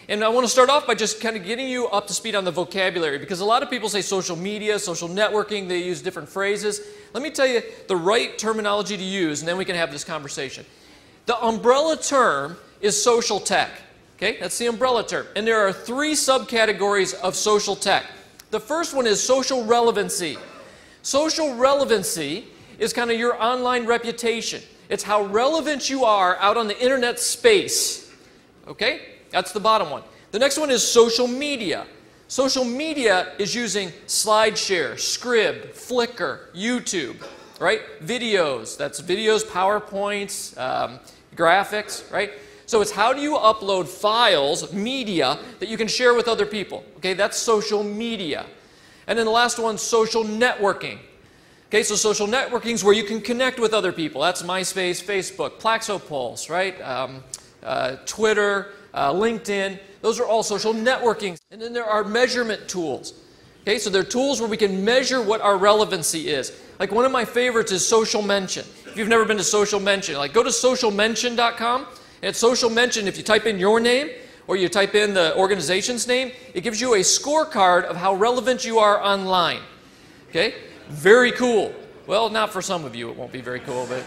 And I want to start off by just kind of getting you up to speed on the vocabulary, because a lot of people say social media, social networking, they use different phrases. Let me tell you the right terminology to use, and then we can have this conversation. The umbrella term is social tech. Okay, that's the umbrella term. And there are 3 subcategories of social tech. The first one is social relevancy. Social relevancy is kind of your online reputation. It's how relevant you are out on the internet space. Okay? That's the bottom one. The next one is social media. Social media is using SlideShare, Scribd, Flickr, YouTube, right? Videos. That's videos, PowerPoints, graphics, right? So it's how do you upload files, media, that you can share with other people. Okay, that's social media. And then the last one, social networking. Okay, so social networking is where you can connect with other people. That's MySpace, Facebook, Plaxopulse, right? Twitter, LinkedIn. Those are all social networking. And then there are measurement tools. Okay, so there are tools where we can measure what our relevancy is. Like one of my favorites is Social Mention. If you've never been to Social Mention, like go to socialmention.com. And at Social Mention, if you type in your name or you type in the organization's name, it gives you a scorecard of how relevant you are online. Okay? Very cool. Well, not for some of you, it won't be very cool, but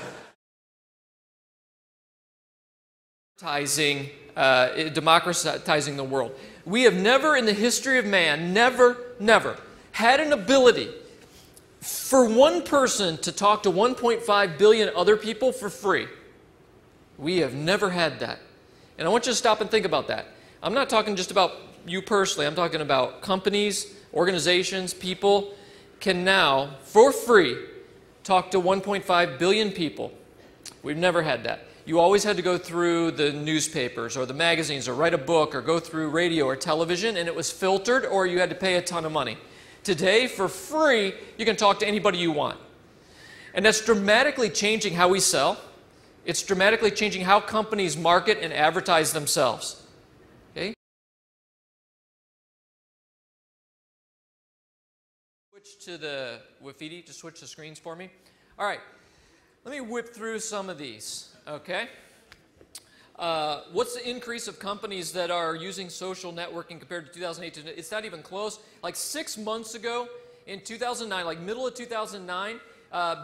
democratizing the world. We have never in the history of man, never had an ability for one person to talk to 1.5 billion other people for free. We have never had that. And I want you to stop and think about that. I'm not talking just about you personally. I'm talking about companies, organizations, people can now, for free, talk to 1.5 billion people. We've never had that. You always had to go through the newspapers or the magazines or write a book or go through radio or television, and it was filtered, or you had to pay a ton of money. Today, for free, you can talk to anybody you want. And that's dramatically changing how we sell. It's dramatically changing how companies market and advertise themselves. Okay? Switch to the Wafidi to switch the screens for me. All right, let me whip through some of these. Okay. What's the increase of companies that are using social networking compared to 2008? It's not even close. Like 6 months ago, in 2009, like middle of 2009.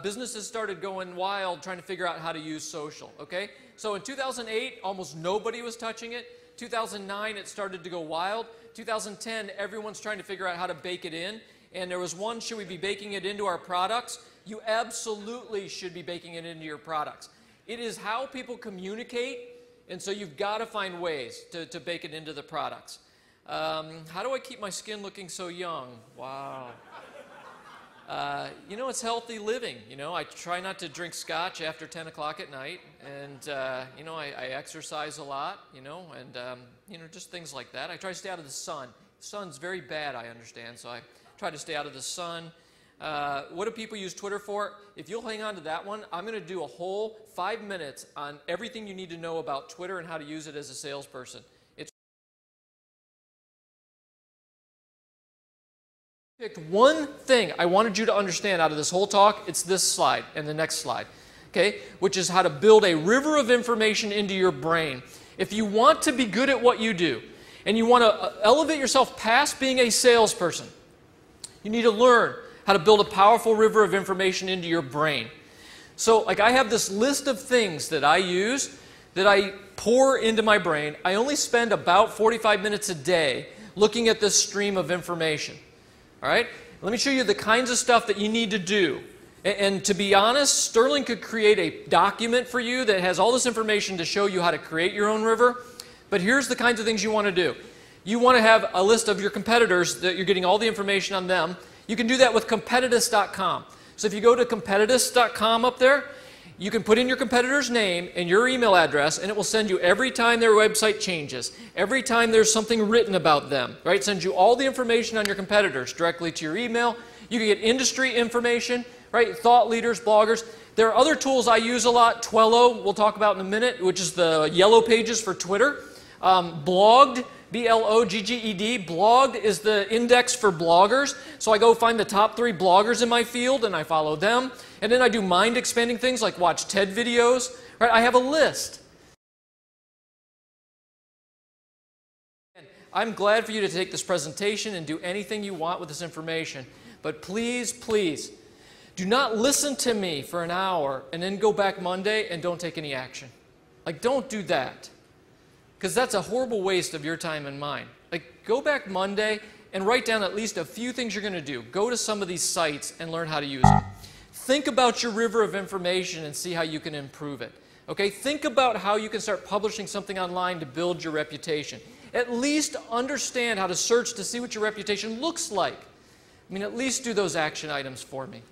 Businesses started going wild trying to figure out how to use social, okay? So in 2008, almost nobody was touching it. 2009, it started to go wild. 2010, everyone's trying to figure out how to bake it in. And there was one, should we be baking it into our products? You absolutely should be baking it into your products. It is how people communicate, and so you've got to find ways to bake it into the products. How do I keep my skin looking so young? Wow. You know, it's healthy living. You know, I try not to drink scotch after 10 o'clock at night, and, you know, I exercise a lot, you know, and, you know, just things like that. I try to stay out of the sun. The sun's very bad, I understand, so I try to stay out of the sun. What do people use Twitter for? If you'll hang on to that one, I'm going to do a whole 5 minutes on everything you need to know about Twitter and how to use it as a salesperson. Picked one thing I wanted you to understand out of this whole talk. It's this slide and the next slide, okay, which is how to build a river of information into your brain. If you want to be good at what you do and you want to elevate yourself past being a salesperson, you need to learn how to build a powerful river of information into your brain. So, like, I have this list of things that I use, that I pour into my brain. I only spend about 45 minutes a day looking at this stream of information. All right? Let me show you the kinds of stuff that you need to do. And to be honest, Sterling could create a document for you that has all this information to show you how to create your own river. But here's the kinds of things you want to do. You want to have a list of your competitors that you're getting all the information on them. You can do that with competitus.com. So if you go to competitus.com up there, you can put in your competitor's name and your email address, and it will send you every time their website changes, every time there's something written about them, right? It sends you all the information on your competitors directly to your email. You can get industry information, right? Thought leaders, bloggers. There are other tools I use a lot. Twello, we'll talk about in a minute, which is the yellow pages for Twitter. Blogged, B-L-O-G-G-E-D. Blogged is the index for bloggers. So I go find the top 3 bloggers in my field and I follow them. And then I do mind expanding things like watch TED videos. Right? I have a list. And I'm glad for you to take this presentation and do anything you want with this information. But please, please, do not listen to me for an hour and then go back Monday and don't take any action. Like, don't do that. Because that's a horrible waste of your time and mine. Like, go back Monday and write down at least a few things you're going to do. Go to some of these sites and learn how to use them. Think about your river of information and see how you can improve it. Okay? Think about how you can start publishing something online to build your reputation. At least understand how to search to see what your reputation looks like. I mean, at least do those action items for me.